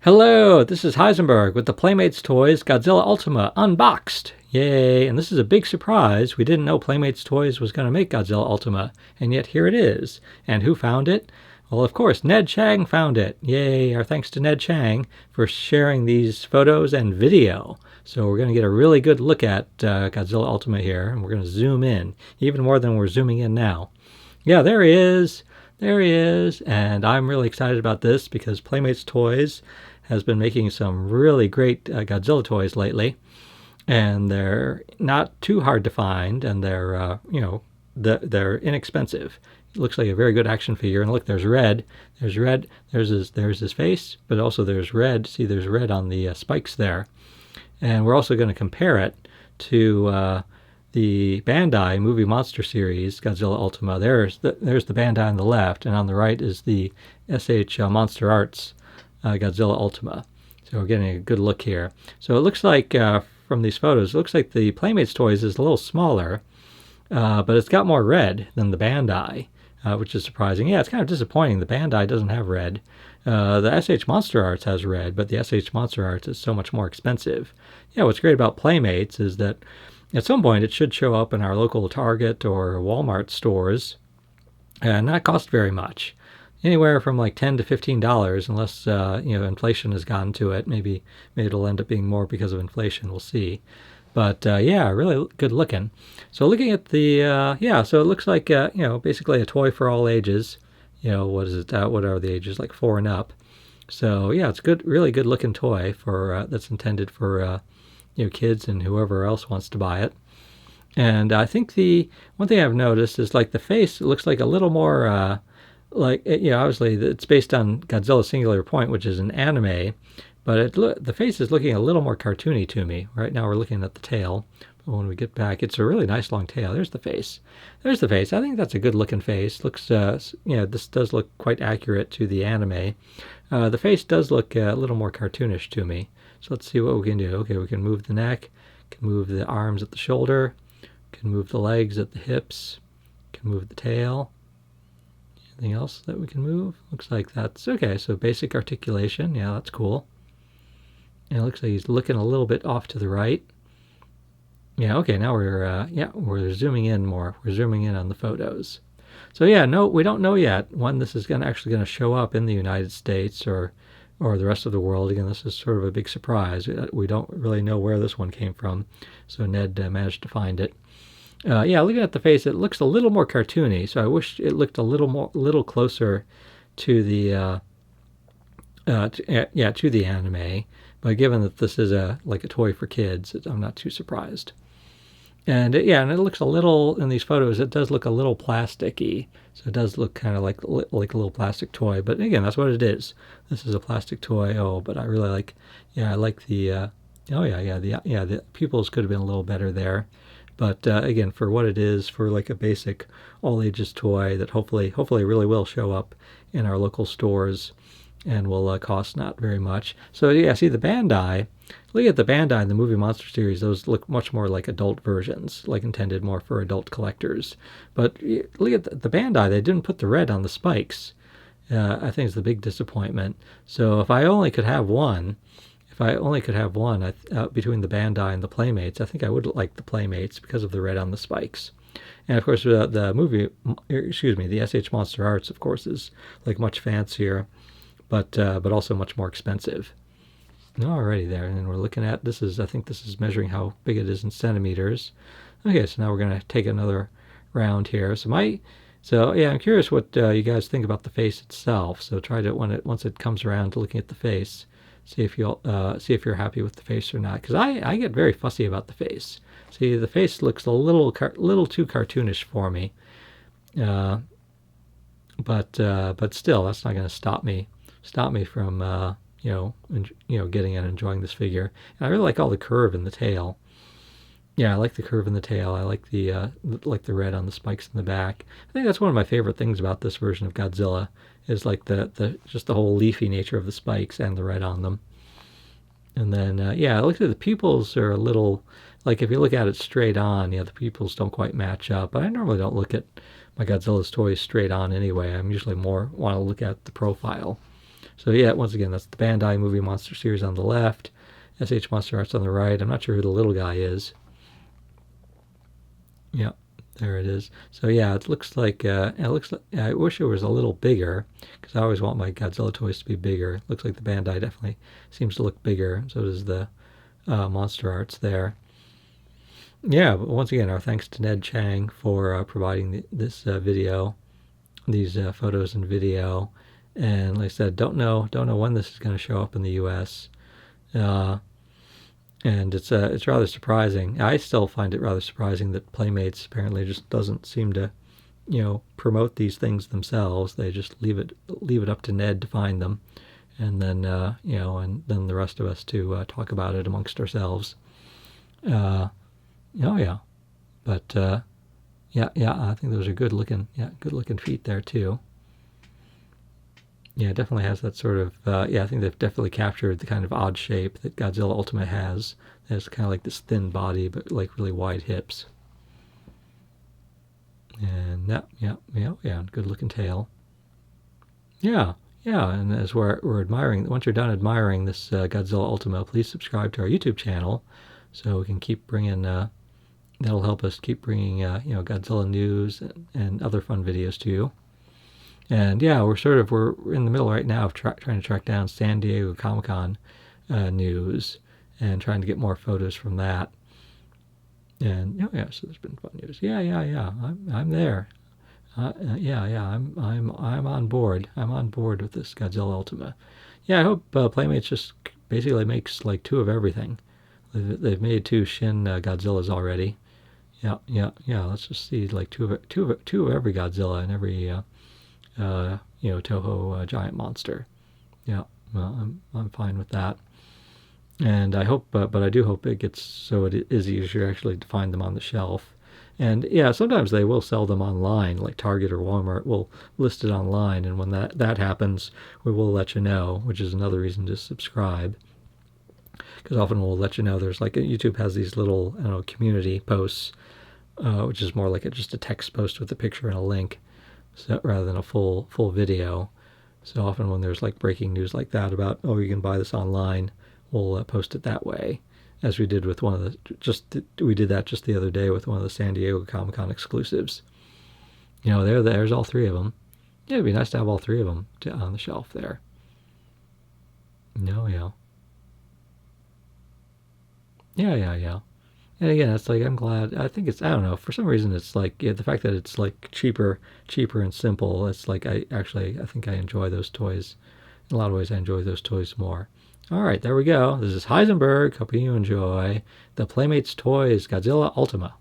Hello, this is Heisenberg with the Playmates Toys Godzilla Ultima Unboxed. Yay, and this is a big surprise. We didn't know Playmates Toys was going to make Godzilla Ultima, and yet here it is. And who found it? Well, of course, Ned Chang found it. Yay, our thanks to Ned Chang for sharing these photos and video. So we're going to get a really good look at Godzilla Ultima here, and we're going to zoom in, even more than we're zooming in now. Yeah, there he is. There he is, and I'm really excited about this because Playmates Toys has been making some really great Godzilla toys lately, and they're not too hard to find, and they're they're inexpensive. It looks like a very good action figure, and look, there's red, there's his face, but also there's red. See, there's red on the spikes there, and we're also going to compare it to the Bandai movie monster series Godzilla Ultima. There's the Bandai on the left, and on the right is the SH MonsterArts Godzilla Ultima. So we're getting a good look here. So it looks like from these photos, it looks like the Playmates Toys is a little smaller, but it's got more red than the Bandai, which is surprising. Yeah, it's kind of disappointing. The Bandai doesn't have red. The SH MonsterArts has red, but the SH MonsterArts is so much more expensive. Yeah, what's great about Playmates is that at some point it should show up in our local Target or Walmart stores and not cost very much. Anywhere from like $10 to $15, unless inflation has gotten to it. Maybe it'll end up being more because of inflation. We'll see. But yeah, really good looking. So looking at the so it looks like basically a toy for all ages. What is it? What are the ages? Like 4 and up. So yeah, it's good, really good looking toy for that's intended for kids and whoever else wants to buy it. And I think the one thing I've noticed is like the face looks like a little more. Obviously it's based on Godzilla Singular Point, which is an anime, but the face is looking a little more cartoony to me. Right now we're looking at the tail, but when we get back, it's a really nice long tail. There's the face. There's the face. I think that's a good looking face. Looks, this does look quite accurate to the anime. The face does look a little more cartoonish to me. So let's see what we can do. Okay, we can move the neck, can move the arms at the shoulder, can move the legs at the hips, can move the tail. Anything else that we can move? Looks like that's okay. So basic articulation. Yeah, that's cool. And it looks like he's looking a little bit off to the right. Yeah, okay, now we're zooming in more. We're zooming in on the photos. So yeah, no, we don't know yet when this is actually going to show up in the United States or the rest of the world. Again, this is sort of a big surprise. We don't really know where this one came from. So Ned managed to find it. Looking at the face, it looks a little more cartoony. So I wish it looked a little closer to the to the anime. But given that this is a toy for kids, I'm not too surprised. And it looks a little in these photos. It does look a little plasticky. So it does look kind of like a little plastic toy. But again, that's what it is. This is a plastic toy. Oh, but I really like. Yeah, I like the. The pupils could have been a little better there. But again, for what it is, for like a basic all ages toy that hopefully really will show up in our local stores and will cost not very much. So yeah, see the Bandai. Look at the Bandai in the movie monster series. Those look much more like adult versions, like intended more for adult collectors. But look at the Bandai. They didn't put the red on the spikes. I think it's the big disappointment. So if I only could have one. Between the Bandai and the Playmates, I think I would like the Playmates because of the red on the spikes. And of course, the SH MonsterArts, of course, is like much fancier, but also much more expensive. Alrighty there, and then we're looking at this is. I think this is measuring how big it is in centimeters. Okay, so now we're going to take another round here. I'm curious what you guys think about the face itself. So try to once it comes around to looking at the face. See if you're happy with the face or not, because I get very fussy about the face. See, the face looks a little too cartoonish for me, but still, that's not going to stop me from getting and enjoying this figure. And I really like all the curve in the tail. Yeah, I like the curve in the tail. I like the red on the spikes in the back. I think that's one of my favorite things about this version of Godzilla is like just the whole leafy nature of the spikes and the red on them. And then it looks like the pupils are a little like if you look at it straight on, the pupils don't quite match up. But I normally don't look at my Godzilla's toys straight on anyway. I'm usually more want to look at the profile. So yeah, once again, that's the Bandai Movie Monster Series on the left, SH Monster Arts on the right. I'm not sure who the little guy is. Yeah, there it is. So yeah, it looks like I wish it was a little bigger because I always want my Godzilla toys to be bigger. Looks like the Bandai definitely seems to look bigger. So does the MonsterArts there. Yeah, but once again, our thanks to Ned Chang for providing this video, these photos and video. And like I said, don't know when this is going to show up in the U.S. And it's rather surprising. I still find it rather surprising that Playmates apparently just doesn't seem to, promote these things themselves. They just leave it up to Ned to find them, and then and then the rest of us to talk about it amongst ourselves. Oh yeah, but yeah, I think those are good looking feet there too. Yeah, it definitely has that sort of I think they've definitely captured the kind of odd shape that Godzilla Ultima has. It has kind of like this thin body, but like really wide hips. And good looking tail. Yeah, and as we're admiring, once you're done admiring this Godzilla Ultima, please subscribe to our YouTube channel so we can keep bringing. That'll help us keep bringing Godzilla news and other fun videos to you. And yeah, we're in the middle right now of trying to track down San Diego Comic-Con news and trying to get more photos from that. And so there's been fun news. Yeah. I'm there. I'm on board. I'm on board with this Godzilla Ultima. Yeah, I hope Playmates just basically makes like 2 of everything. They've made 2 Shin Godzillas already. Yeah. Let's just see like two of every Godzilla and every Toho giant monster. Yeah, well, I'm fine with that. And I hope, but I do hope it gets so it is easier actually to find them on the shelf. And yeah, sometimes they will sell them online, like Target or Walmart will list it online. And when that happens, we will let you know, which is another reason to subscribe. Because often we'll let you know there's like YouTube has these little community posts, which is more like just a text post with a picture and a link, so rather than a full video. So often when there's like breaking news like that about you can buy this online, we'll post it that way, as we did with one of the we did that just the other day with one of the San Diego Comic-Con exclusives. There's all 3 of them. Yeah, it'd be nice to have all 3 of them on the shelf there. Yeah. And again, it's like I'm glad. I think I don't know. For some reason, it's like the fact that it's like cheaper and simple. It's like I think I enjoy those toys. In a lot of ways, I enjoy those toys more. All right, there we go. This is Heisenberg. Hope you enjoy the Playmates Toys Godzilla Ultima.